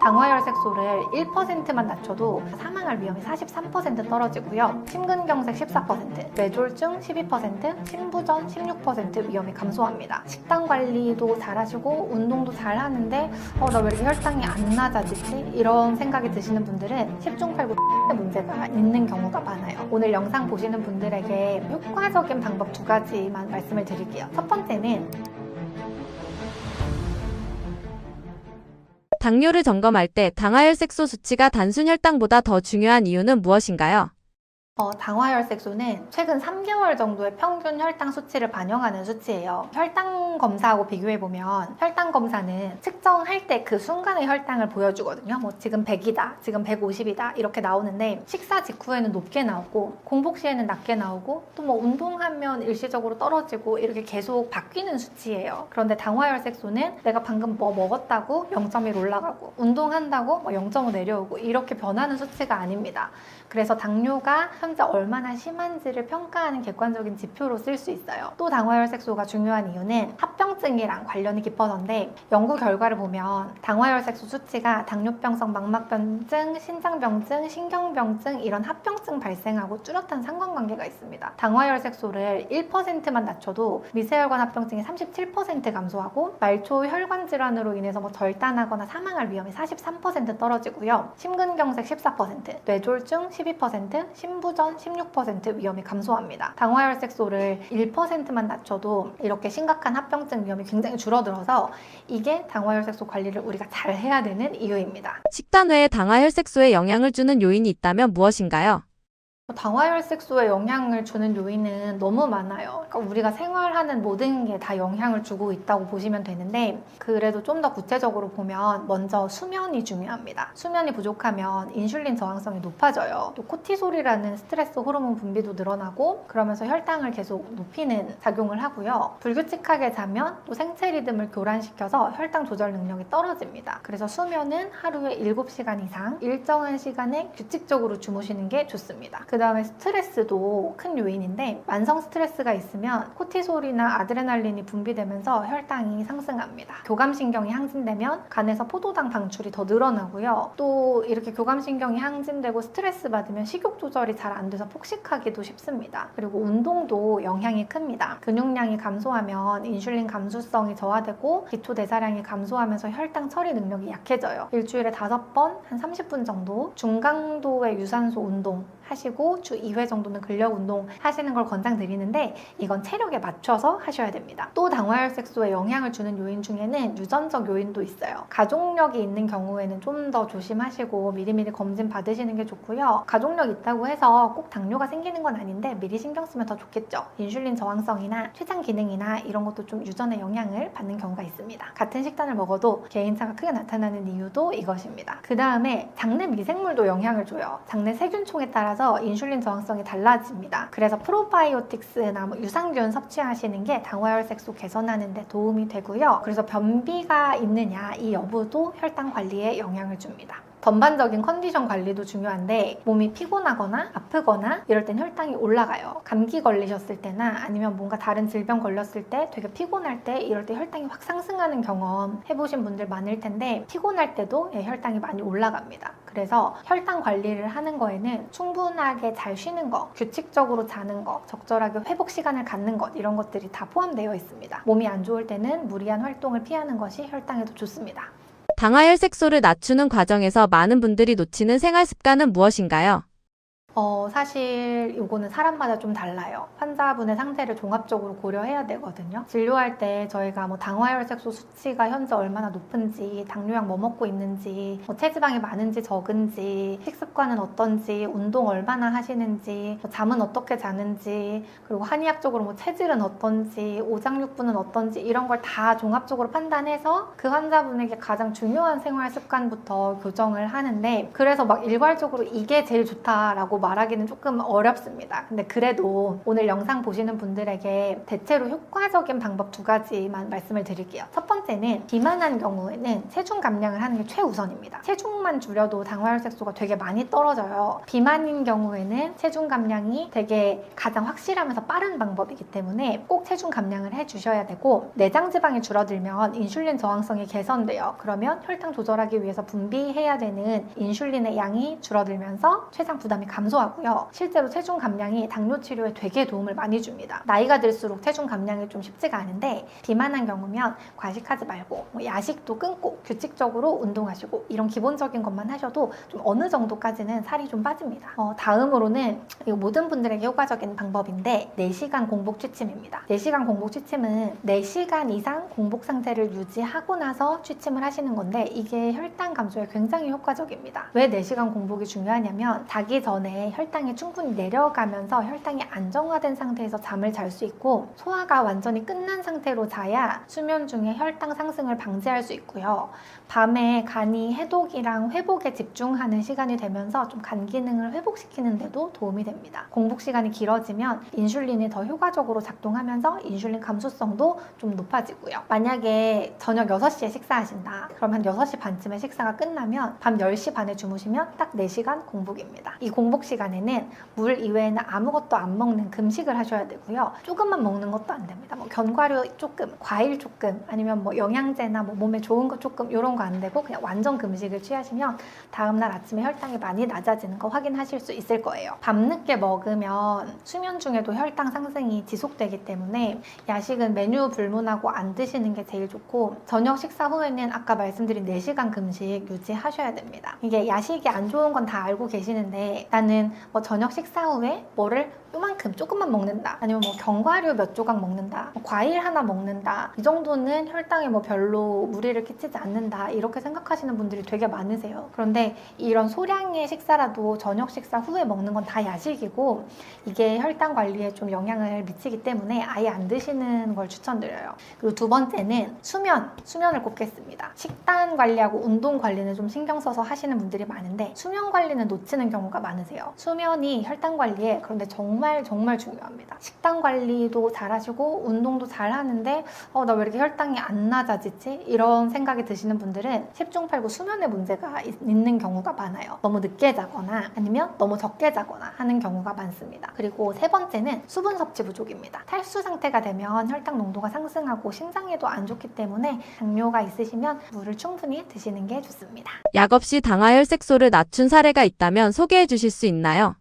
당화혈색소를 1%만 낮춰도 사망할 위험이 43% 떨어지고요. 심근경색 14%, 뇌졸중 12%, 심부전 16% 위험이 감소합니다. 식단 관리도 잘하시고 운동도 잘하는데 나 왜 이렇게 혈당이 안 낮아지지? 이런 생각이 드시는 분들은 10중 8구 문제가 있는 경우가 많아요. 오늘 영상 보시는 분들에게 효과적인 방법 2가지만 말씀을 드릴게요. 첫 번째는 당뇨를 점검할 때 당화혈색소 수치가 단순 혈당보다 더 중요한 이유는 무엇인가요? 당화혈색소는 최근 3개월 정도의 평균 혈당 수치를 반영하는 수치예요. 혈당 검사하고 비교해보면 혈당 검사는 측정할 때 그 순간의 혈당을 보여주거든요. 지금 100이다, 지금 150이다 이렇게 나오는데 식사 직후에는 높게 나오고 공복 시에는 낮게 나오고 또 운동하면 일시적으로 떨어지고 이렇게 계속 바뀌는 수치예요. 그런데 당화혈색소는 내가 방금 뭐 먹었다고 0.1 올라가고 운동한다고 0.5 내려오고 이렇게 변하는 수치가 아닙니다. 그래서 당뇨가 현재 얼마나 심한지를 평가하는 객관적인 지표로 쓸 수 있어요. 또 당화혈색소가 중요한 이유는 합병증이랑 관련이 깊어서인데 연구 결과를 보면 당화혈색소 수치가 당뇨병성 망막병증, 신장병증, 신경병증 이런 합병증 발생하고 뚜렷한 상관관계가 있습니다. 당화혈색소를 1%만 낮춰도 미세혈관 합병증이 37% 감소하고 말초 혈관 질환으로 인해서 절단하거나 사망할 위험이 43% 떨어지고요. 심근경색 14%, 뇌졸중 12%, 심부전 16% 위험이 감소합니다. 당화혈색소를 1%만 낮춰도 이렇게 심각한 합병증 위험이 굉장히 줄어들어서 이게 당화혈색소 관리를 우리가 잘 해야 되는 이유입니다. 식단 외에 당화혈색소에 영향을 주는 요인이 있다면 무엇인가요? 당화혈색소에 영향을 주는 요인은 너무 많아요. 그러니까 우리가 생활하는 모든 게 다 영향을 주고 있다고 보시면 되는데 그래도 좀 더 구체적으로 보면 먼저 수면이 중요합니다. 수면이 부족하면 인슐린 저항성이 높아져요. 또 코티솔이라는 스트레스 호르몬 분비도 늘어나고 그러면서 혈당을 계속 높이는 작용을 하고요. 불규칙하게 자면 또 생체 리듬을 교란시켜서 혈당 조절 능력이 떨어집니다. 그래서 수면은 하루에 7시간 이상 일정한 시간에 규칙적으로 주무시는 게 좋습니다. 그 다음에 스트레스도 큰 요인인데 만성 스트레스가 있으면 코티솔이나 아드레날린이 분비되면서 혈당이 상승합니다. 교감신경이 항진되면 간에서 포도당 방출이 더 늘어나고요. 또 이렇게 교감신경이 항진되고 스트레스 받으면 식욕 조절이 잘 안 돼서 폭식하기도 쉽습니다. 그리고 운동도 영향이 큽니다. 근육량이 감소하면 인슐린 감수성이 저하되고 기초대사량이 감소하면서 혈당 처리 능력이 약해져요. 일주일에 5번 한 30분 정도 중강도의 유산소 운동 하시고 주 2회 정도는 근력 운동 하시는 걸 권장드리는데 이건 체력에 맞춰서 하셔야 됩니다. 또 당화혈색소에 영향을 주는 요인 중에는 유전적 요인도 있어요. 가족력이 있는 경우에는 좀 더 조심하시고 미리미리 검진 받으시는 게 좋고요. 가족력 있다고 해서 꼭 당뇨가 생기는 건 아닌데 미리 신경 쓰면 더 좋겠죠. 인슐린 저항성이나 췌장 기능이나 이런 것도 좀 유전의 영향을 받는 경우가 있습니다. 같은 식단을 먹어도 개인차가 크게 나타나는 이유도 이것입니다. 그 다음에 장내 미생물도 영향을 줘요. 장내 세균총에 따라서 인슐린 저항성이 달라집니다. 그래서 프로바이오틱스나 유산균 섭취하시는 게 당화혈색소 개선하는 데 도움이 되고요. 그래서 변비가 있느냐 이 여부도 혈당 관리에 영향을 줍니다. 전반적인 컨디션 관리도 중요한데 몸이 피곤하거나 아프거나 이럴 땐 혈당이 올라가요. 감기 걸리셨을 때나 아니면 뭔가 다른 질병 걸렸을 때 되게 피곤할 때 이럴 때 혈당이 확 상승하는 경험 해보신 분들 많을 텐데 피곤할 때도 혈당이 많이 올라갑니다. 그래서 혈당 관리를 하는 거에는 충분하게 잘 쉬는 거, 규칙적으로 자는 거, 적절하게 회복 시간을 갖는 것 이런 것들이 다 포함되어 있습니다. 몸이 안 좋을 때는 무리한 활동을 피하는 것이 혈당에도 좋습니다. 당화혈색소를 낮추는 과정에서 많은 분들이 놓치는 생활 습관은 무엇인가요? 사실 이거는 사람마다 좀 달라요. 환자분의 상태를 종합적으로 고려해야 되거든요. 진료할 때 저희가 당화혈색소 수치가 현재 얼마나 높은지, 당뇨약 뭐 먹고 있는지, 체지방이 많은지 적은지, 식습관은 어떤지, 운동 얼마나 하시는지, 잠은 어떻게 자는지, 그리고 한의학적으로 체질은 어떤지, 오장육부는 어떤지 이런 걸 다 종합적으로 판단해서 그 환자분에게 가장 중요한 생활 습관부터 교정을 하는데 그래서 일괄적으로 이게 제일 좋다라고 말하기는 조금 어렵습니다. 근데 그래도 오늘 영상 보시는 분들에게 대체로 효과적인 방법 2가지만 말씀을 드릴게요. 첫 번째는 비만한 경우에는 체중 감량을 하는 게 최우선입니다. 체중만 줄여도 당화혈색소가 되게 많이 떨어져요. 비만인 경우에는 체중 감량이 되게 가장 확실하면서 빠른 방법이기 때문에 꼭 체중 감량을 해주셔야 되고, 내장 지방이 줄어들면 인슐린 저항성이 개선돼요. 그러면 혈당 조절하기 위해서 분비해야 되는 인슐린의 양이 줄어들면서 췌장 부담이 감소하고요. 실제로 체중 감량이 당뇨 치료에 되게 도움을 많이 줍니다. 나이가 들수록 체중 감량이 좀 쉽지가 않은데, 비만한 경우면 과식하지 말고 야식도 끊고 규칙적으로 운동하시고 이런 기본적인 것만 하셔도 좀 어느 정도까지는 살이 좀 빠집니다. 다음으로는 이거 모든 분들에게 효과적인 방법인데 4시간 공복 취침입니다. 4시간 공복 취침은 4시간 이상 공복 상태를 유지하고 나서 취침을 하시는 건데, 이게 혈당 감소에 굉장히 효과적입니다. 왜 4시간 공복이 중요하냐면 자기 전에 혈당이 충분히 내려가면서 혈당이 안정화된 상태에서 잠을 잘 수 있고, 소화가 완전히 끝난 상태로 자야 수면 중에 혈당 상승을 방지할 수 있고요. 밤에 간이 해독이랑 회복에 집중하는 시간이 되면서 좀 간 기능을 회복시키는 데도 도움이 됩니다. 공복 시간이 길어지면 인슐린이 더 효과적으로 작동하면서 인슐린 감소성도 좀 높아지고요. 만약에 저녁 6시에 식사하신다. 그럼 한 6시 반쯤에 식사가 끝나면 밤 10시 반에 주무시면 딱 4시간 공복입니다. 이 공복 시간에는 물 이외에는 아무것도 안 먹는 금식을 하셔야 되고요. 조금만 먹는 것도 안 됩니다. 뭐 견과류 조금, 과일 조금, 아니면 뭐 영양제나 뭐 몸에 좋은 거 조금, 이런 거 안 되고 그냥 완전 금식을 취하시면 다음날 아침에 혈당이 많이 낮아지는 거 확인하실 수 있을 거예요. 밤늦게 먹으면 수면 중에도 혈당 상승이 지속되기 때문에 야식은 메뉴 불문하고 안 드시는 게 제일 좋고, 저녁 식사 후에는 아까 말씀드린 4시간 금식 유지하셔야 됩니다. 이게 야식이 안 좋은 건 다 알고 계시는데, 나는 뭐 저녁 식사 후에 뭐를 요만큼 조금만 먹는다, 아니면 뭐 견과류 몇 조각 먹는다, 뭐 과일 하나 먹는다, 이 정도는 혈당에 뭐 별로 무리를 끼치지 않는다, 이렇게 생각하시는 분들이 되게 많으세요. 그런데 이런 소량의 식사라도 저녁 식사 후에 먹는 건 다 야식이고, 이게 혈당 관리에 좀 영향을 미치기 때문에 아예 안 드시는 걸 추천드려요. 그리고 2번째는 수면을 꼽겠습니다. 식단 관리하고 운동 관리는 좀 신경 써서 하시는 분들이 많은데, 수면 관리는 놓치는 경우가 많으세요. 수면이 혈당 관리에 그런데 정말 중요합니다. 식단 관리도 잘 하시고 운동도 잘 하는데 나 왜 이렇게 혈당이 안 낮아지지? 이런 생각이 드시는 분들은 10중 8구 수면에 문제가 있는 경우가 많아요. 너무 늦게 자거나 아니면 너무 적게 자거나 하는 경우가 많습니다. 그리고 3번째는 수분 섭취 부족입니다. 탈수 상태가 되면 혈당 농도가 상승하고 심장에도 안 좋기 때문에 당뇨가 있으시면 물을 충분히 드시는 게 좋습니다. 약 없이 당화혈색소를 낮춘 사례가 있다면 소개해 주실 수 있나요?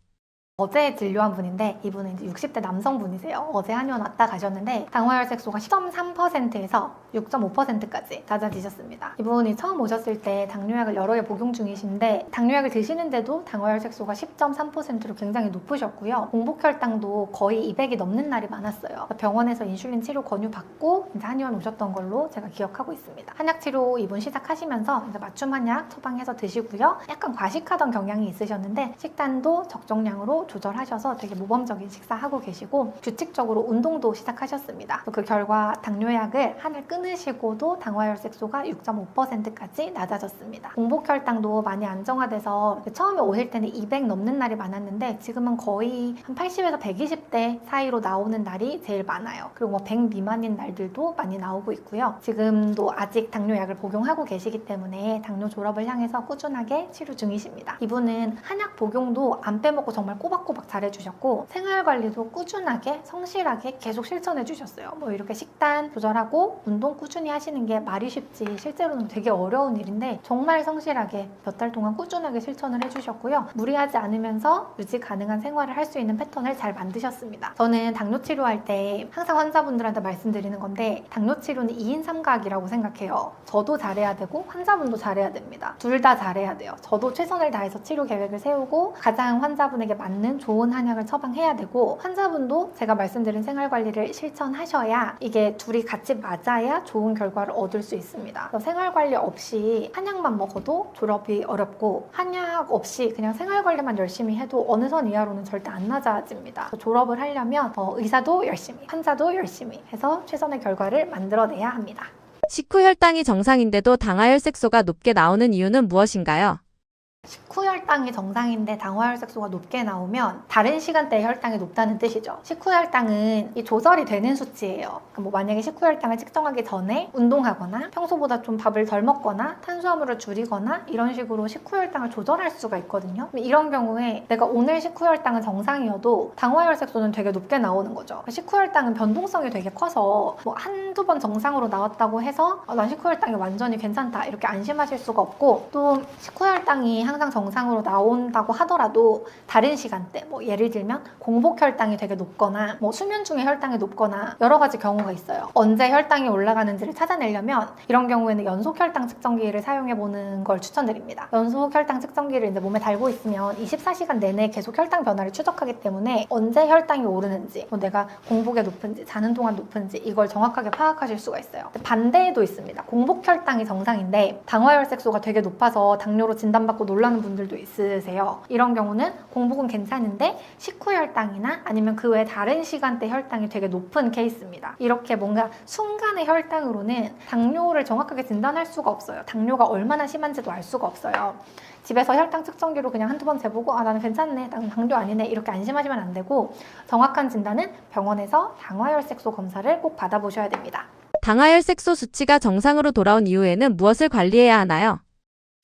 어제 진료한 분인데, 이분은 이제 60대 남성분이세요. 어제 한의원 왔다 가셨는데 당화혈색소가 10.3%에서 6.5%까지 낮아지셨습니다. 이분이 처음 오셨을 때 당뇨약을 여러 개 복용 중이신데, 당뇨약을 드시는데도 당화혈색소가 10.3%로 굉장히 높으셨고요. 공복혈당도 거의 200이 넘는 날이 많았어요. 병원에서 인슐린 치료 권유받고 이제 한의원 오셨던 걸로 제가 기억하고 있습니다. 한약 치료 이분 시작하시면서 이제 맞춤 한약 처방해서 드시고요. 약간 과식하던 경향이 있으셨는데 식단도 적정량으로 조절하셔서 되게 모범적인 식사하고 계시고, 규칙적으로 운동도 시작하셨습니다. 그 결과 당뇨약을 한 알 끊으시고도 당화혈색소가 6.5%까지 낮아졌습니다. 공복혈당도 많이 안정화돼서 처음에 오실 때는 200 넘는 날이 많았는데 지금은 거의 한 80에서 120대 사이로 나오는 날이 제일 많아요. 그리고 뭐 100 미만인 날들도 많이 나오고 있고요. 지금도 아직 당뇨약을 복용하고 계시기 때문에 당뇨 졸업을 향해서 꾸준하게 치료 중이십니다. 이분은 한약 복용도 안 빼먹고 정말 꼬박꼬박 잘해주셨고, 생활관리도 꾸준하게 성실하게 계속 실천해 주셨어요. 뭐 이렇게 식단 조절하고 운동 꾸준히 하시는 게 말이 쉽지 실제로는 되게 어려운 일인데 정말 성실하게 몇 달 동안 꾸준하게 실천을 해주셨고요. 무리하지 않으면서 유지 가능한 생활을 할 수 있는 패턴을 잘 만드셨습니다. 저는 당뇨 치료할 때 항상 환자분들한테 말씀드리는 건데, 당뇨 치료는 2인 3각이라고 생각해요. 저도 잘해야 되고 환자분도 잘해야 됩니다. 둘 다 잘해야 돼요. 저도 최선을 다해서 치료 계획을 세우고 가장 환자분에게 맞는 좋은 한약을 처방해야 되고, 환자분도 제가 말씀드린 생활관리를 실천하셔야 이게 둘이 같이 맞아야 좋은 결과를 얻을 수 있습니다. 생활관리 없이 한약만 먹어도 졸업이 어렵고, 한약 없이 그냥 생활관리만 열심히 해도 어느 선 이하로는 절대 안 낮아집니다. 졸업을 하려면 의사도 열심히, 환자도 열심히 해서 최선의 결과를 만들어내야 합니다. 식후 혈당이 정상인데도 당화혈색소가 높게 나오는 이유는 무엇인가요? 식후 혈당이 정상인데 당화혈색소가 높게 나오면 다른 시간대에 혈당이 높다는 뜻이죠. 식후 혈당은 이 조절이 되는 수치예요. 그러니까 뭐 만약에 식후 혈당을 측정하기 전에 운동하거나 평소보다 좀 밥을 덜 먹거나 탄수화물을 줄이거나 이런 식으로 식후 혈당을 조절할 수가 있거든요. 이런 경우에 내가 오늘 식후 혈당은 정상이어도 당화혈색소는 되게 높게 나오는 거죠. 식후 혈당은 변동성이 되게 커서 뭐 한두 번 정상으로 나왔다고 해서 난 식후 혈당이 완전히 괜찮다 이렇게 안심하실 수가 없고, 또 식후 혈당이 항상 정상으로 나온다고 하더라도 다른 시간대, 뭐 예를 들면 공복 혈당이 되게 높거나 뭐 수면 중에 혈당이 높거나 여러 가지 경우가 있어요. 언제 혈당이 올라가는지를 찾아내려면 이런 경우에는 연속 혈당 측정기를 사용해 보는 걸 추천드립니다. 연속 혈당 측정기를 이제 몸에 달고 있으면 24시간 내내 계속 혈당 변화를 추적하기 때문에 언제 혈당이 오르는지, 뭐 내가 공복에 높은지 자는 동안 높은지 이걸 정확하게 파악하실 수가 있어요. 반대도 있습니다. 공복 혈당이 정상인데 당화혈색소가 되게 높아서 당뇨로 진단받고 놀라는 분들도 있으세요. 이런 경우는 공복은 괜찮은데 식후 혈당이나 아니면 그 외 다른 시간대 혈당이 되게 높은 케이스입니다. 이렇게 뭔가 순간의 혈당으로는 당뇨를 정확하게 진단할 수가 없어요. 당뇨가 얼마나 심한지도 알 수가 없어요. 집에서 혈당 측정기로 그냥 한두 번 재보고 나는 괜찮네, 나는 당뇨 아니네 이렇게 안심하시면 안 되고, 정확한 진단은 병원에서 당화혈색소 검사를 꼭 받아보셔야 됩니다. 당화혈색소 수치가 정상으로 돌아온 이후에는 무엇을 관리해야 하나요?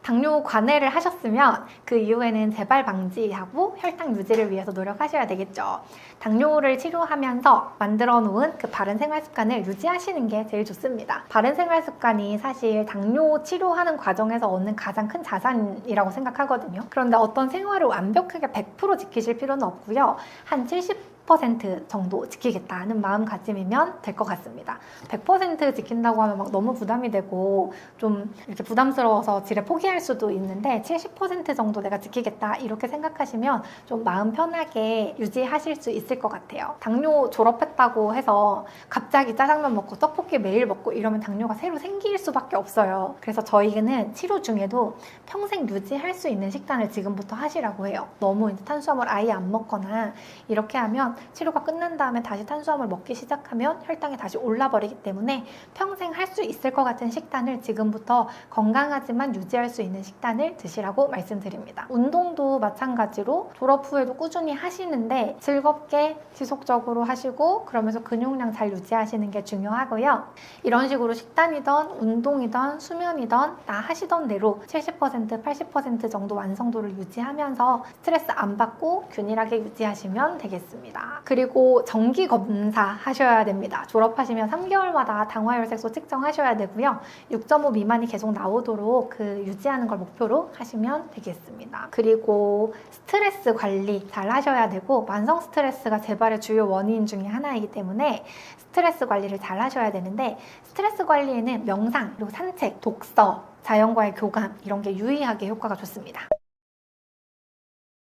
당뇨 관해를 하셨으면 그 이후에는 재발 방지하고 혈당 유지를 위해서 노력하셔야 되겠죠. 당뇨를 치료하면서 만들어 놓은 그 바른 생활 습관을 유지하시는 게 제일 좋습니다. 바른 생활 습관이 사실 당뇨 치료하는 과정에서 얻는 가장 큰 자산이라고 생각하거든요. 그런데 어떤 생활을 완벽하게 100% 지키실 필요는 없고요. 한 70% 정도 지키겠다는 마음가짐이면 될 것 같습니다. 100% 지킨다고 하면 막 너무 부담이 되고 좀 이렇게 부담스러워서 지레 포기할 수도 있는데, 70% 정도 내가 지키겠다 이렇게 생각하시면 좀 마음 편하게 유지하실 수 있을 것 같아요. 당뇨 졸업했다고 해서 갑자기 짜장면 먹고 떡볶이 매일 먹고 이러면 당뇨가 새로 생길 수밖에 없어요. 그래서 저희는 치료 중에도 평생 유지할 수 있는 식단을 지금부터 하시라고 해요. 너무 이제 탄수화물 아예 안 먹거나 이렇게 하면 치료가 끝난 다음에 다시 탄수화물 먹기 시작하면 혈당이 다시 올라버리기 때문에 평생 할 수 있을 것 같은 식단을 지금부터 건강하지만 유지할 수 있는 식단을 드시라고 말씀드립니다. 운동도 마찬가지로 졸업 후에도 꾸준히 하시는데 즐겁게 지속적으로 하시고 그러면서 근육량 잘 유지하시는 게 중요하고요. 이런 식으로 식단이든 운동이든 수면이든 다 하시던 대로 70% 80% 정도 완성도를 유지하면서 스트레스 안 받고 균일하게 유지하시면 되겠습니다. 그리고 정기 검사 하셔야 됩니다. 졸업하시면 3개월마다 당화혈색소 측정하셔야 되고요. 6.5 미만이 계속 나오도록 유지하는 걸 목표로 하시면 되겠습니다. 그리고 스트레스 관리 잘 하셔야 되고, 만성 스트레스가 재발의 주요 원인 중에 하나이기 때문에 스트레스 관리를 잘 하셔야 되는데, 스트레스 관리에는 명상, 그리고 산책, 독서, 자연과의 교감 이런 게 유의하게 효과가 좋습니다.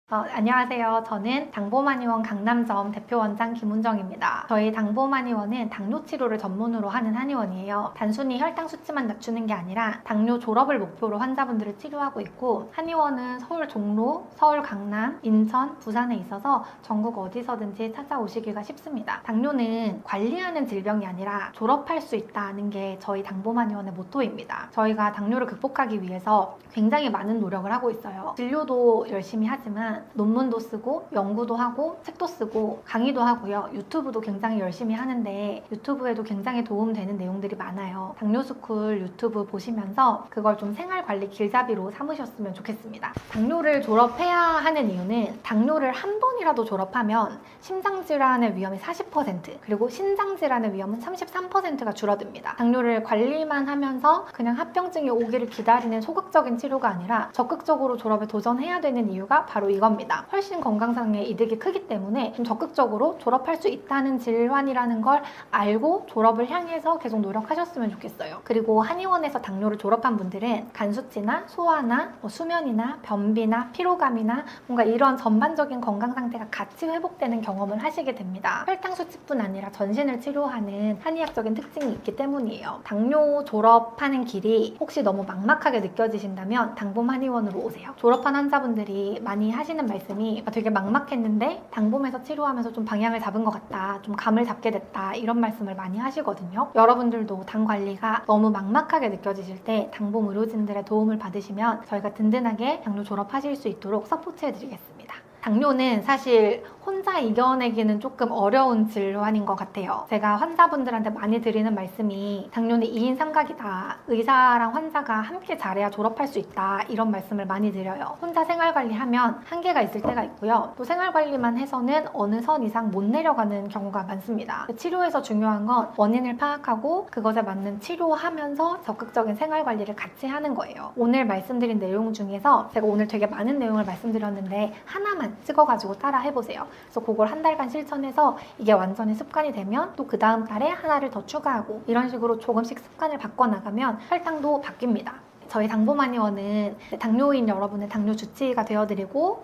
안녕하세요. 저는 당보만의원 강남점 대표원장 김은정입니다. 저희 당보만의원은 당뇨 치료를 전문으로 하는 한의원이에요. 단순히 혈당 수치만 낮추는 게 아니라 당뇨 졸업을 목표로 환자분들을 치료하고 있고, 한의원은 서울 종로, 서울 강남, 인천, 부산에 있어서 전국 어디서든지 찾아오시기가 쉽습니다. 당뇨는 관리하는 질병이 아니라 졸업할 수 있다는 게 저희 당보만의원의 모토입니다. 저희가 당뇨를 극복하기 위해서 굉장히 많은 노력을 하고 있어요. 진료도 열심히 하지만 논문도 쓰고 연구도 하고 책도 쓰고 강의도 하고요. 유튜브도 굉장히 열심히 하는데 유튜브에도 굉장히 도움되는 내용들이 많아요. 당뇨스쿨 유튜브 보시면서 그걸 좀 생활관리 길잡이로 삼으셨으면 좋겠습니다. 당뇨를 졸업해야 하는 이유는 당뇨를 한 번이라도 졸업하면 심장질환의 위험이 40% 그리고 신장질환의 위험은 33%가 줄어듭니다. 당뇨를 관리만 하면서 그냥 합병증이 오기를 기다리는 소극적인 치료가 아니라 적극적으로 졸업에 도전해야 되는 이유가 바로 이겁니다. 훨씬 건강상의 이득이 크기 때문에 좀 적극적으로 졸업할 수 있다는 질환이라는 걸 알고 졸업을 향해서 계속 노력하셨으면 좋겠어요. 그리고 한의원에서 당뇨를 졸업한 분들은 간 수치나 소화나 수면이나 변비나 피로감이나 뭔가 이런 전반적인 건강 상태가 같이 회복되는 경험을 하시게 됩니다. 혈당 수치뿐 아니라 전신을 치료하는 한의학적인 특징이 있기 때문이에요. 당뇨 졸업하는 길이 혹시 너무 막막하게 느껴지신다면 당봄 한의원으로 오세요. 졸업한 환자분들이 많이 하시는 하시는 말씀이 되게 막막했는데 당봄에서 치료하면서 좀 방향을 잡은 것 같다, 좀 감을 잡게 됐다, 이런 말씀을 많이 하시거든요. 여러분들도 당 관리가 너무 막막하게 느껴지실 때 당봄 의료진들의 도움을 받으시면 저희가 든든하게 당뇨 졸업하실 수 있도록 서포트해드리겠습니다. 당뇨는 사실 혼자 이겨내기는 조금 어려운 질환인 것 같아요. 제가 환자분들한테 많이 드리는 말씀이 당뇨는 2인 삼각이다. 의사랑 환자가 함께 잘해야 졸업할 수 있다. 이런 말씀을 많이 드려요. 혼자 생활관리하면 한계가 있을 때가 있고요. 또 생활관리만 해서는 어느 선 이상 못 내려가는 경우가 많습니다. 치료에서 중요한 건 원인을 파악하고 그것에 맞는 치료하면서 적극적인 생활관리를 같이 하는 거예요. 오늘 말씀드린 내용 중에서 제가 오늘 되게 많은 내용을 말씀드렸는데 하나만 찍어가지고 따라 해보세요. 그래서 그걸 한 달간 실천해서 이게 완전히 습관이 되면 또 그 다음 달에 하나를 더 추가하고 이런 식으로 조금씩 습관을 바꿔나가면 혈당도 바뀝니다. 저희 당보마니원은 당뇨인 여러분의 당뇨 주치의가 되어드리고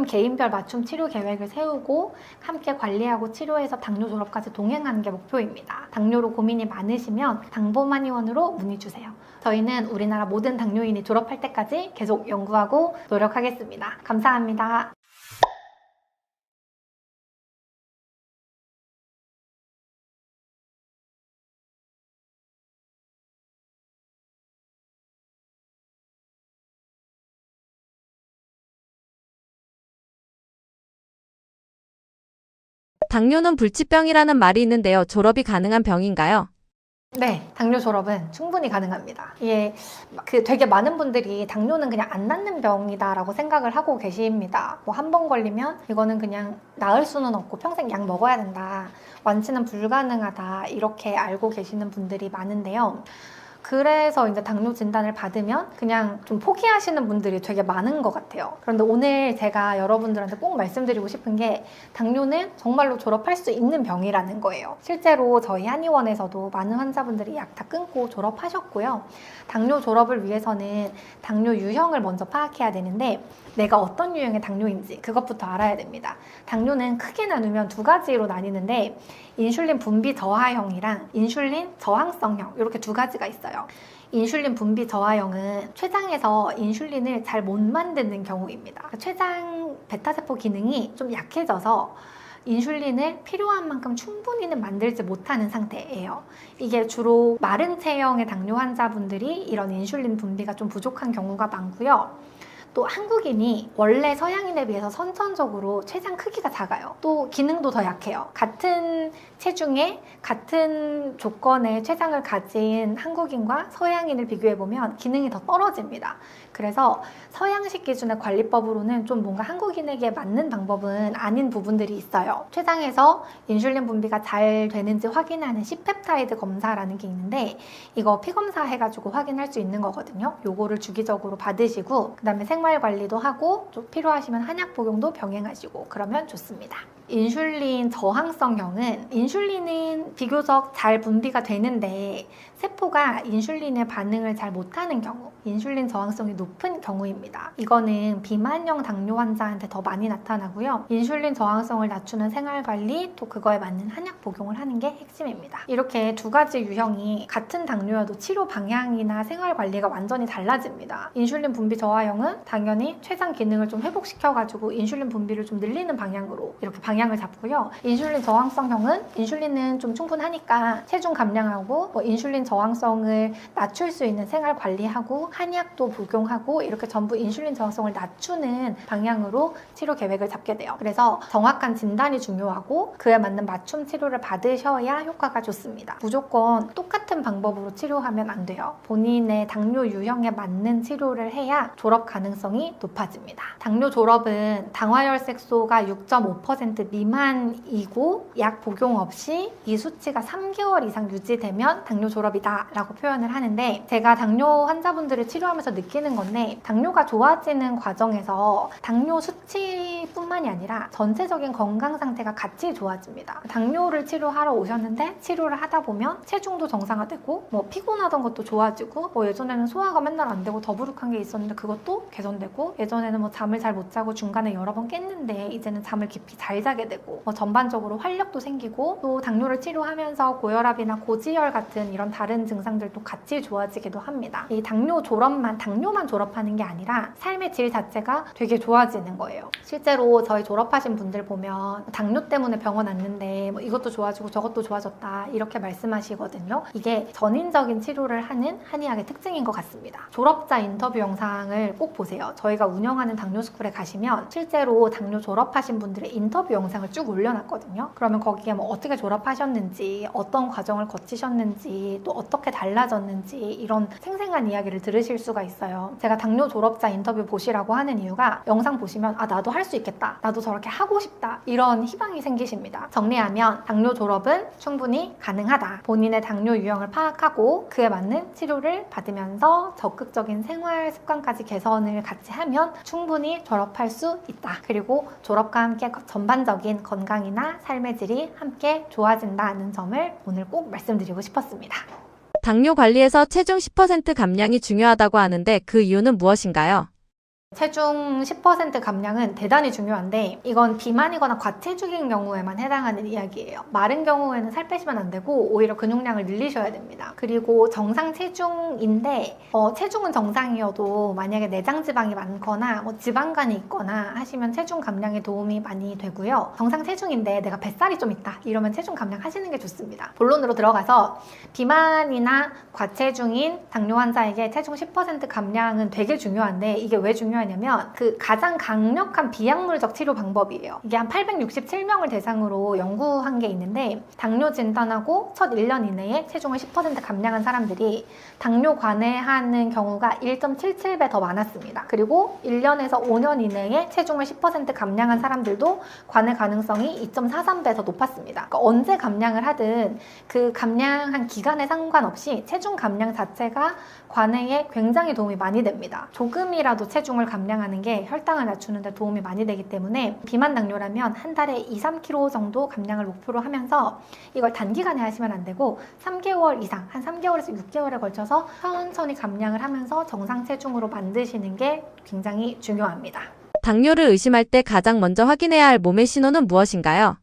개인별 맞춤 치료 계획을 세우고 함께 관리하고 치료해서 당뇨 졸업까지 동행하는 게 목표입니다. 당뇨로 고민이 많으시면 당보마니원으로 문의 주세요. 저희는 우리나라 모든 당뇨인이 졸업할 때까지 계속 연구하고 노력하겠습니다. 감사합니다. 당뇨는 불치병이라는 말이 있는데요. 졸업이 가능한 병인가요? 네, 당뇨 졸업은 충분히 가능합니다. 이게 되게 많은 분들이 당뇨는 그냥 안 낫는 병이다라고 생각을 하고 계십니다. 뭐 한 번 걸리면 이거는 그냥 나을 수는 없고 평생 약 먹어야 된다. 완치는 불가능하다. 이렇게 알고 계시는 분들이 많은데요. 그래서 이제 당뇨 진단을 받으면 그냥 좀 포기하시는 분들이 되게 많은 것 같아요. 그런데 오늘 제가 여러분들한테 꼭 말씀드리고 싶은 게 당뇨는 정말로 졸업할 수 있는 병이라는 거예요. 실제로 저희 한의원에서도 많은 환자분들이 약 다 끊고 졸업하셨고요. 당뇨 졸업을 위해서는 당뇨 유형을 먼저 파악해야 되는데 내가 어떤 유형의 당뇨인지 그것부터 알아야 됩니다. 당뇨는 크게 나누면 두 가지로 나뉘는데 인슐린 분비 저하형이랑 인슐린 저항성형 이렇게 두 가지가 있어요. 인슐린 분비 저하형은 췌장에서 인슐린을 잘 못 만드는 경우입니다. 췌장 베타세포 기능이 좀 약해져서 인슐린을 필요한 만큼 충분히는 만들지 못하는 상태예요. 이게 주로 마른 체형의 당뇨 환자분들이 이런 인슐린 분비가 좀 부족한 경우가 많고요. 또 한국인이 원래 서양인에 비해서 선천적으로 췌장 크기가 작아요. 또 기능도 더 약해요. 같은 체중에 같은 조건의 췌장을 가진 한국인과 서양인을 비교해보면 기능이 더 떨어집니다. 그래서 서양식 기준의 관리법으로는 좀 뭔가 한국인에게 맞는 방법은 아닌 부분들이 있어요. 췌장에서 인슐린 분비가 잘 되는지 확인하는 C펩타이드 검사라는 게 있는데 이거 피검사 해가지고 확인할 수 있는 거거든요. 요거를 주기적으로 받으시고 그 다음에 생활 관리도 하고 좀 필요하시면 한약 복용도 병행하시고 그러면 좋습니다. 인슐린 저항성형은 인슐린은 비교적 잘 분비가 되는데 세포가 인슐린에 반응을 잘 못하는 경우, 인슐린 저항성이 높은 경우입니다. 이거는 비만형 당뇨 환자한테 더 많이 나타나고요. 인슐린 저항성을 낮추는 생활관리, 또 그거에 맞는 한약 복용을 하는 게 핵심입니다. 이렇게 두 가지 유형이 같은 당뇨여도 치료 방향이나 생활관리가 완전히 달라집니다. 인슐린 분비 저하형은 당연히 췌장 기능을 좀 회복시켜가지고 인슐린 분비를 좀 늘리는 방향으로 이렇게 방향을 잡고요. 인슐린 저항성형은 인슐린은 좀 충분하니까 체중 감량하고 인슐린 저항성을 낮출 수 있는 생활 관리하고 한약도 복용하고 이렇게 전부 인슐린 저항성을 낮추는 방향으로 치료 계획을 잡게 돼요. 그래서 정확한 진단이 중요하고 그에 맞는 맞춤 치료를 받으셔야 효과가 좋습니다. 무조건 똑같은 방법으로 치료하면 안 돼요. 본인의 당뇨 유형에 맞는 치료를 해야 졸업 가능성이 높아집니다. 당뇨 졸업은 당화혈색소가 6.5% 미만이고 약 복용 없이 이 수치가 3개월 이상 유지되면 당뇨 졸업이다 라고 표현을 하는데 제가 당뇨 환자분들을 치료하면서 느끼는 건데 당뇨가 좋아지는 과정에서 당뇨 수치뿐만이 아니라 전체적인 건강 상태가 같이 좋아집니다. 당뇨를 치료하러 오셨는데 치료를 하다 보면 체중도 정상화되고 피곤하던 것도 좋아지고 예전에는 소화가 맨날 안 되고 더부룩한 게 있었는데 그것도 개선되고 예전에는 잠을 잘 못 자고 중간에 여러 번 깼는데 이제는 잠을 깊이 잘 자게 하게 되고 전반적으로 활력도 생기고 또 당뇨를 치료하면서 고혈압이나 고지혈 같은 이런 다른 증상들도 같이 좋아지기도 합니다. 이 당뇨만 졸업하는 게 아니라 삶의 질 자체가 되게 좋아지는 거예요. 실제로 저희 졸업하신 분들 보면 당뇨 때문에 병원 왔는데 이것도 좋아지고 저것도 좋아졌다 이렇게 말씀하시거든요. 이게 전인적인 치료를 하는 한의학의 특징인 것 같습니다. 졸업자 인터뷰 영상을 꼭 보세요. 저희가 운영하는 당뇨스쿨에 가시면 실제로 당뇨 졸업하신 분들의 인터뷰 영상을 쭉 올려놨거든요. 그러면 거기에 어떻게 졸업하셨는지, 어떤 과정을 거치셨는지, 또 어떻게 달라졌는지 이런 생생한 이야기를 들으실 수가 있어요. 제가 당뇨 졸업자 인터뷰 보시라고 하는 이유가 영상 보시면 나도 할 수 있겠다, 나도 저렇게 하고 싶다 이런 희망이 생기십니다. 정리하면 당뇨 졸업은 충분히 가능하다. 본인의 당뇨 유형을 파악하고 그에 맞는 치료를 받으면서 적극적인 생활 습관까지 개선을 같이 하면 충분히 졸업할 수 있다. 그리고 졸업과 함께 전반적인 건강이나 삶의 질이 함께 좋아진다는 점을 오늘 꼭 말씀드리고 싶었습니다. 당뇨 관리에서 체중 10% 감량이 중요하다고 하는데 그 이유는 무엇인가요? 체중 10% 감량은 대단히 중요한데 이건 비만이거나 과체중인 경우에만 해당하는 이야기예요. 마른 경우에는 살 빼시면 안 되고 오히려 근육량을 늘리셔야 됩니다. 그리고 정상 체중인데 체중은 정상이어도 만약에 내장 지방이 많거나 지방간이 있거나 하시면 체중 감량에 도움이 많이 되고요. 정상 체중인데 내가 뱃살이 좀 있다 이러면 체중 감량 하시는 게 좋습니다. 본론으로 들어가서 비만이나 과체중인 당뇨 환자에게 체중 10% 감량은 되게 중요한데 이게 왜 중요하냐면 그 가장 강력한 비약물적 치료 방법이에요. 이게 한 867명을 대상으로 연구한 게 있는데 당뇨 진단하고 첫 1년 이내에 체중을 10% 감량한 사람들이 당뇨 관해하는 경우가 1.77배 더 많았습니다. 그리고 1년에서 5년 이내에 체중을 10% 감량한 사람들도 관해 가능성이 2.43배 더 높았습니다. 그러니까 언제 감량을 하든 그 감량한 기간에 상관없이 체중 감량 자체가 관해에 굉장히 도움이 많이 됩니다. 조금이라도 체중을 감량하는 게 혈당을 낮추는 데 도움이 많이 되기 때문에 비만 당뇨라면 한 달에 2-3kg 정도 감량을 목표로 하면서 이걸 단기간에 하시면 안 되고 3개월 이상, 한 3개월에서 6개월에 걸쳐서 천천히 감량을 하면서 정상 체중으로 만드시는 게 굉장히 중요합니다. 당뇨를 의심할 때 가장 먼저 확인해야 할 몸의 신호는 무엇인가요?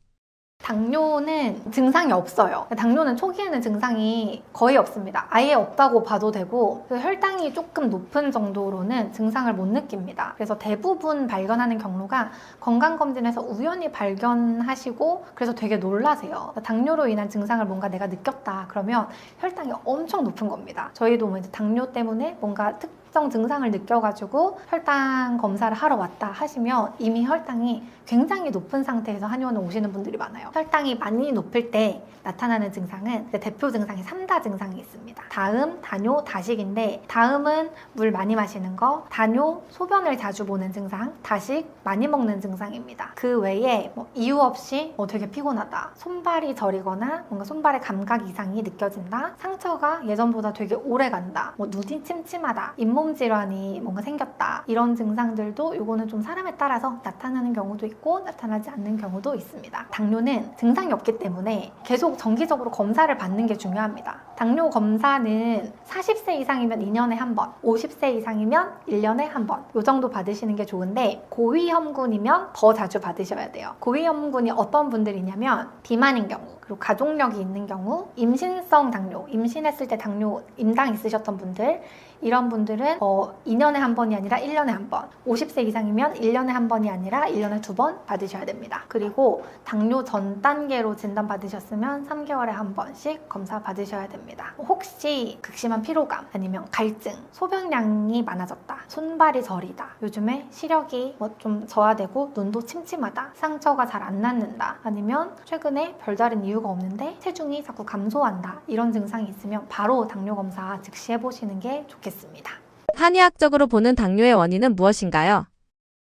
당뇨는 증상이 없어요. 당뇨는 초기에는 증상이 거의 없습니다. 아예 없다고 봐도 되고 혈당이 조금 높은 정도로는 증상을 못 느낍니다. 그래서 대부분 발견하는 경로가 건강검진에서 우연히 발견하시고 그래서 되게 놀라세요. 당뇨로 인한 증상을 뭔가 내가 느꼈다 그러면 혈당이 엄청 높은 겁니다. 저희도 이제 당뇨 때문에 뭔가 특정 증상을 느껴가지고 혈당 검사를 하러 왔다 하시면 이미 혈당이 굉장히 높은 상태에서 한의원에 오시는 분들이 많아요. 혈당이 많이 높을 때 나타나는 증상은 대표 증상이 3다 증상이 있습니다. 다음, 다뇨, 다식인데 다음은 물 많이 마시는 거, 다뇨, 소변을 자주 보는 증상, 다식, 많이 먹는 증상입니다. 그 외에 이유 없이 되게 피곤하다, 손발이 저리거나 뭔가 손발의 감각 이상이 느껴진다, 상처가 예전보다 되게 오래 간다, 눈이 침침하다, 잇몸 질환이 뭔가 생겼다 이런 증상들도 이거는 좀 사람에 따라서 나타나는 경우도 있고 나타나지 않는 경우도 있습니다. 당뇨는 증상이 없기 때문에 계속 정기적으로 검사를 받는 게 중요합니다. 당뇨 검사는 40세 이상이면 2년에 한 번, 50세 이상이면 1년에 한 번 이 정도 받으시는 게 좋은데 고위험군이면 더 자주 받으셔야 돼요. 고위험군이 어떤 분들이냐면 비만인 경우, 그리고 가족력이 있는 경우, 임신성 당뇨, 임신했을 때 당뇨 임당 있으셨던 분들, 이런 분들은 2년에 한 번이 아니라 1년에 한 번, 50세 이상이면 1년에 한 번이 아니라 1년에 2번 받으셔야 됩니다. 그리고 당뇨 전 단계로 진단 받으셨으면 3개월에 한 번씩 검사 받으셔야 됩니다. 혹시 극심한 피로감, 아니면 갈증, 소변량이 많아졌다, 손발이 저리다, 요즘에 시력이 좀 저하되고 눈도 침침하다, 상처가 잘 안 낫는다, 아니면 최근에 별다른 이유가 없는데 체중이 자꾸 감소한다, 이런 증상이 있으면 바로 당뇨 검사 즉시 해보시는 게 좋겠습니다. 한의학적으로 보는 당뇨의 원인은 무엇인가요?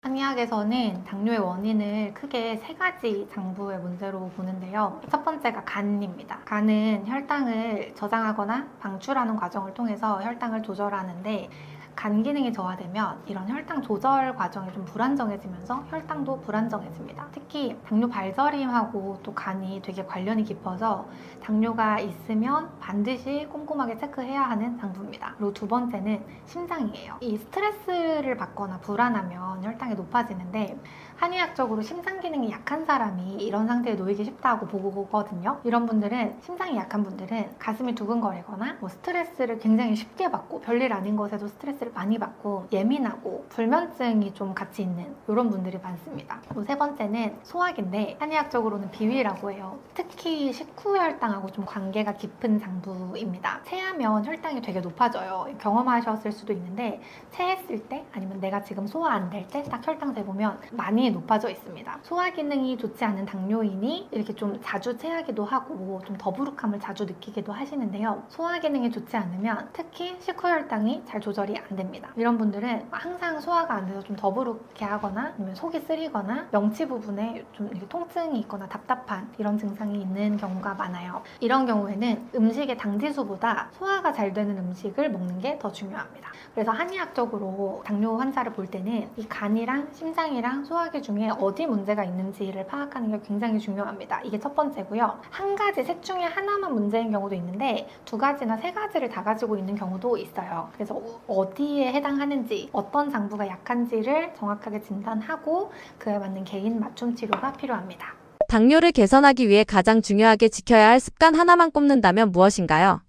한의학에서는 당뇨의 원인을 크게 3가지 장부의 문제로 보는데요. 첫 번째가 간입니다. 간은 혈당을 저장하거나 방출하는 과정을 통해서 혈당을 조절하는데 간 기능이 저하되면 이런 혈당 조절 과정이 좀 불안정해지면서 혈당도 불안정해집니다. 특히 당뇨 발저림하고 또 간이 되게 관련이 깊어서 당뇨가 있으면 반드시 꼼꼼하게 체크해야 하는 상부입니다. 그리고 두 번째는 심장이에요. 이 스트레스를 받거나 불안하면 혈당이 높아지는데 한의학적으로 심장 기능이 약한 사람이 이런 상태에 놓이기 쉽다고 보거든요. 이런 분들은, 심장이 약한 분들은 가슴이 두근거리거나 스트레스를 굉장히 쉽게 받고 별일 아닌 것에도 스트레스를 많이 받고 예민하고 불면증이 좀 같이 있는 이런 분들이 많습니다. 세 번째는 소화기인데 한의학적으로는 비위라고 해요. 특히 식후혈당하고 좀 관계가 깊은 장부입니다. 체하면 혈당이 되게 높아져요. 경험하셨을 수도 있는데 체했을 때 아니면 내가 지금 소화 안 될 때 딱 혈당 재보면 많이 높아져 있습니다. 소화 기능이 좋지 않은 당뇨인이 이렇게 좀 자주 체하기도 하고 좀 더부룩함을 자주 느끼기도 하시는데요. 소화 기능이 좋지 않으면 특히 식후혈당이 잘 조절이 안 됩니다. 이런 분들은 항상 소화가 안 돼서 좀 더부룩해 하거나 아니면 속이 쓰리거나 명치 부분에 좀 이렇게 통증이 있거나 답답한 이런 증상이 있는 경우가 많아요. 이런 경우에는 음식의 당지수보다 소화가 잘 되는 음식을 먹는 게 더 중요합니다. 그래서 한의학적으로 당뇨 환자를 볼 때는 이 간이랑 심장이랑 소화기 중에 어디 문제가 있는지를 파악하는 게 굉장히 중요합니다. 이게 첫 번째고요. 한 가지, 셋 중에 하나만 문제인 경우도 있는데 두 가지나 세 가지를 다 가지고 있는 경우도 있어요. 그래서 어디에 해당하는지, 어떤 장부가 약한지를 정확하게 진단하고 그에 맞는 개인 맞춤 치료가 필요합니다. 당뇨를 개선하기 위해 가장 중요하게 지켜야 할 습관 하나만 꼽는다면 무엇인가요?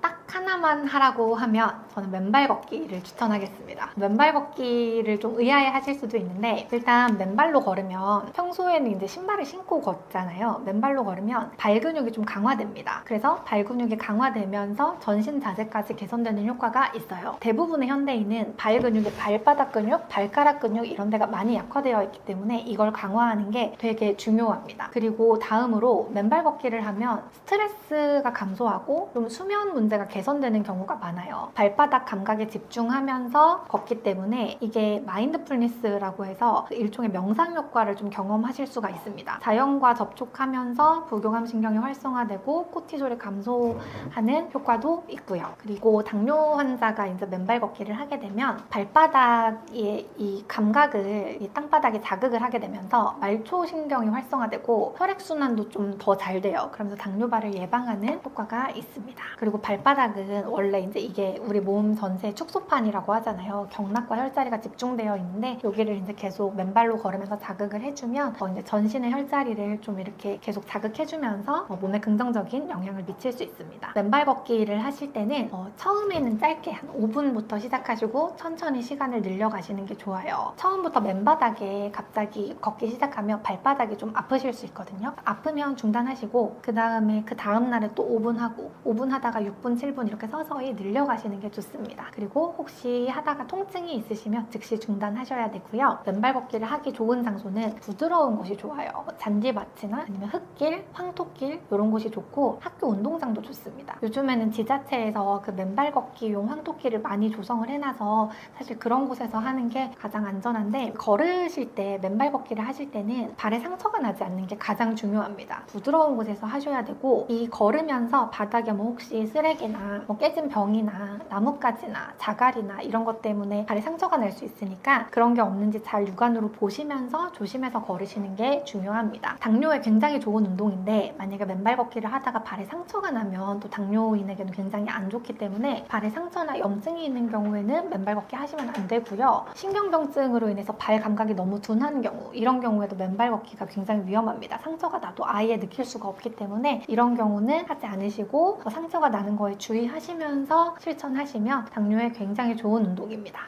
딱 하나만 하라고 하면 저는 맨발 걷기를 추천하겠습니다. 맨발 걷기를 좀 의아해 하실 수도 있는데 일단 맨발로 걸으면 평소에는 이제 신발을 신고 걷잖아요. 맨발로 걸으면 발 근육이 좀 강화됩니다. 그래서 발 근육이 강화되면서 전신 자세까지 개선되는 효과가 있어요. 대부분의 현대인은 발 근육이 발바닥 근육, 발가락 근육 이런 데가 많이 약화되어 있기 때문에 이걸 강화하는 게 되게 중요합니다. 그리고 다음으로 맨발 걷기를 하면 스트레스가 감소하고 좀 수면 문제가 개선되는 경우가 많아요. 발바닥 감각에 집중하면서 걷기 때문에 이게 마인드풀니스라고 해서 일종의 명상 효과를 좀 경험하실 수가 있습니다. 자연과 접촉하면서 부교감 신경이 활성화되고 코티솔이 감소하는 효과도 있고요. 그리고 당뇨 환자가 이제 맨발 걷기를 하게 되면 발바닥의 이 감각을 이 땅바닥에 자극을 하게 되면서 말초 신경이 활성화되고 혈액순환도 좀 더 잘 돼요. 그러면서 당뇨발을 예방하는 효과가 있습니다. 그리고 발바닥은 원래 이제 이게 우리 몸 전체의 축소판이라고 하잖아요. 경락과 혈자리가 집중되어 있는데 여기를 이제 계속 맨발로 걸으면서 자극을 해주면 이제 전신의 혈자리를 좀 이렇게 계속 자극해주면서 몸에 긍정적인 영향을 미칠 수 있습니다. 맨발 걷기를 하실 때는 처음에는 짧게 한 5분부터 시작하시고 천천히 시간을 늘려가시는 게 좋아요. 처음부터 맨바닥에 갑자기 걷기 시작하면 발바닥이 좀 아프실 수 있거든요. 아프면 중단하시고 그 다음 날에 또 5분 하고 5분 하다가 6분, 7분 이렇게 서서히 늘려가시는 게 좋습니다. 그리고 혹시 하다가 통증이 있으시면 즉시 중단하셔야 되고요. 맨발 걷기를 하기 좋은 장소는 부드러운 곳이 좋아요. 잔디밭이나 아니면 흙길, 황토길 이런 곳이 좋고 학교 운동장도 좋습니다. 요즘에는 지자체에서 그 맨발 걷기용 황토길을 많이 조성을 해놔서 사실 그런 곳에서 하는 게 가장 안전한데 걸으실 때 맨발 걷기를 하실 때는 발에 상처가 나지 않는 게 가장 중요합니다. 부드러운 곳에서 하셔야 되고 이 걸으면서 바닥에 혹시 쓰레기나 깨진 병이나 나뭇가지나 자갈이나 이런 것 때문에 발에 상처가 날 수 있으니까 그런 게 없는지 잘 육안으로 보시면서 조심해서 걸으시는 게 중요합니다. 당뇨에 굉장히 좋은 운동인데 만약에 맨발 걷기를 하다가 발에 상처가 나면 또 당뇨인에게는 굉장히 안 좋기 때문에 발에 상처나 염증이 있는 경우에는 맨발 걷기 하시면 안 되고요. 신경병증으로 인해서 발 감각이 너무 둔한 경우 이런 경우에도 맨발 걷기가 굉장히 위험합니다. 상처가 나도 아예 느낄 수가 없기 때문에 이런 경우는 하지 않으시고 상처가 나는 거에 주의하시면서 실천하시면 당뇨에 굉장히 좋은 운동입니다.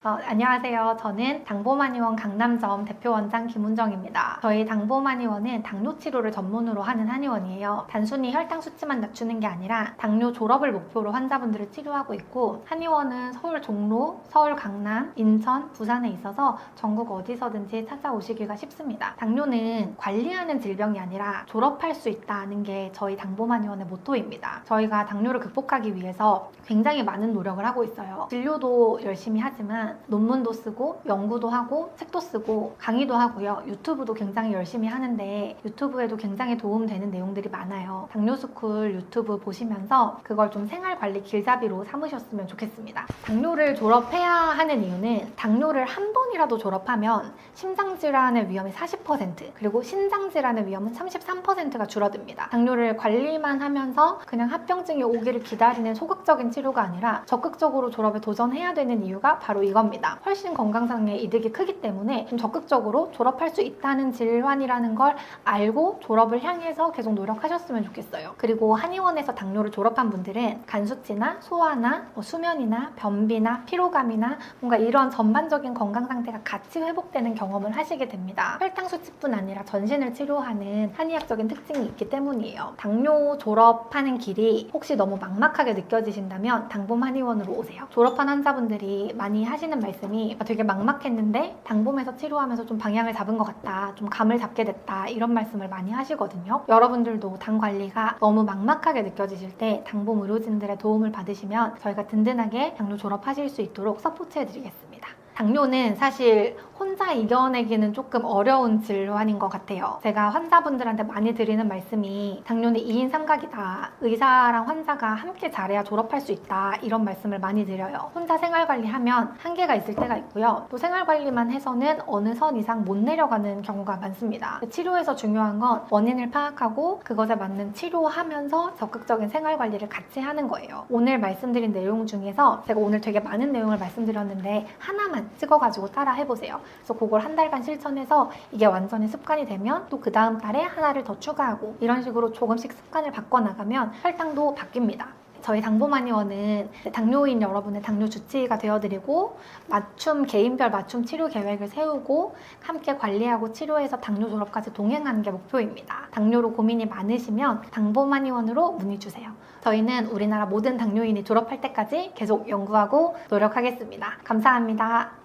안녕하세요. 저는 당보만의원 강남점 대표원장 김은정입니다. 저희 당보만의원은 당뇨 치료를 전문으로 하는 한의원이에요. 단순히 혈당 수치만 낮추는 게 아니라 당뇨 졸업을 목표로 환자분들을 치료하고 있고 한의원은 서울 종로, 서울 강남, 인천, 부산에 있어서 전국 어디서든지 찾아오시기가 쉽습니다. 당뇨는 관리하는 질병이 아니라 졸업할 수 있다는 게 저희 당보만의원의 모토입니다. 저희가 당뇨를 극복하기 위해서 굉장히 많은 노력을 하고 있어요. 진료도 열심히 하지만 하지만 논문도 쓰고 연구도 하고 책도 쓰고 강의도 하고요. 유튜브도 굉장히 열심히 하는데 유튜브에도 굉장히 도움되는 내용들이 많아요. 당뇨스쿨 유튜브 보시면서 그걸 좀 생활관리 길잡이로 삼으셨으면 좋겠습니다. 당뇨를 졸업해야 하는 이유는 당뇨를 한 번이라도 졸업하면 심장질환의 위험이 40% 그리고 신장질환의 위험은 33%가 줄어듭니다. 당뇨를 관리만 하면서 그냥 합병증이 오기를 기다리는 소극적인 치료가 아니라 적극적으로 졸업에 도전해야 되는 이유가 바로 이겁니다. 훨씬 건강상의 이득이 크기 때문에 좀 적극적으로 졸업할 수 있다는 질환이라는 걸 알고 졸업을 향해서 계속 노력하셨으면 좋겠어요. 그리고 한의원에서 당뇨를 졸업한 분들은 간 수치나 소화나 수면이나 변비나 피로감이나 뭔가 이런 전반적인 건강 상태가 같이 회복되는 경험을 하시게 됩니다. 혈당 수치뿐 아니라 전신을 치료하는 한의학적인 특징이 있기 때문이에요. 당뇨 졸업하는 길이 혹시 너무 막막하게 느껴지신다면 당봄 한의원으로 오세요. 졸업한 환자분들이 많이 하시는 말씀이 되게 막막했는데 당봄에서 치료하면서 좀 방향을 잡은 것 같다, 좀 감을 잡게 됐다, 이런 말씀을 많이 하시거든요. 여러분들도 당 관리가 너무 막막하게 느껴지실 때 당봄 의료진들의 도움을 받으시면 저희가 든든하게 당뇨 졸업하실 수 있도록 서포트해드리겠습니다. 당뇨는 사실 혼자 이겨내기는 조금 어려운 질환인 것 같아요. 제가 환자분들한테 많이 드리는 말씀이 당뇨는 2인 삼각이다. 의사랑 환자가 함께 잘해야 졸업할 수 있다. 이런 말씀을 많이 드려요. 혼자 생활관리하면 한계가 있을 때가 있고요. 또 생활관리만 해서는 어느 선 이상 못 내려가는 경우가 많습니다. 치료에서 중요한 건 원인을 파악하고 그것에 맞는 치료하면서 적극적인 생활관리를 같이 하는 거예요. 오늘 말씀드린 내용 중에서 제가 오늘 되게 많은 내용을 말씀드렸는데 하나만 찍어가지고 따라 해보세요. 그래서 그걸 한 달간 실천해서 이게 완전히 습관이 되면 또 그 다음 달에 하나를 더 추가하고 이런 식으로 조금씩 습관을 바꿔나가면 혈당도 바뀝니다. 저희 당봄한의원은 당뇨인 여러분의 당뇨 주치의가 되어드리고 개인별 맞춤 치료 계획을 세우고 함께 관리하고 치료해서 당뇨 졸업까지 동행하는 게 목표입니다. 당뇨로 고민이 많으시면 당봄한의원으로 문의 주세요. 저희는 우리나라 모든 당뇨인이 졸업할 때까지 계속 연구하고 노력하겠습니다. 감사합니다.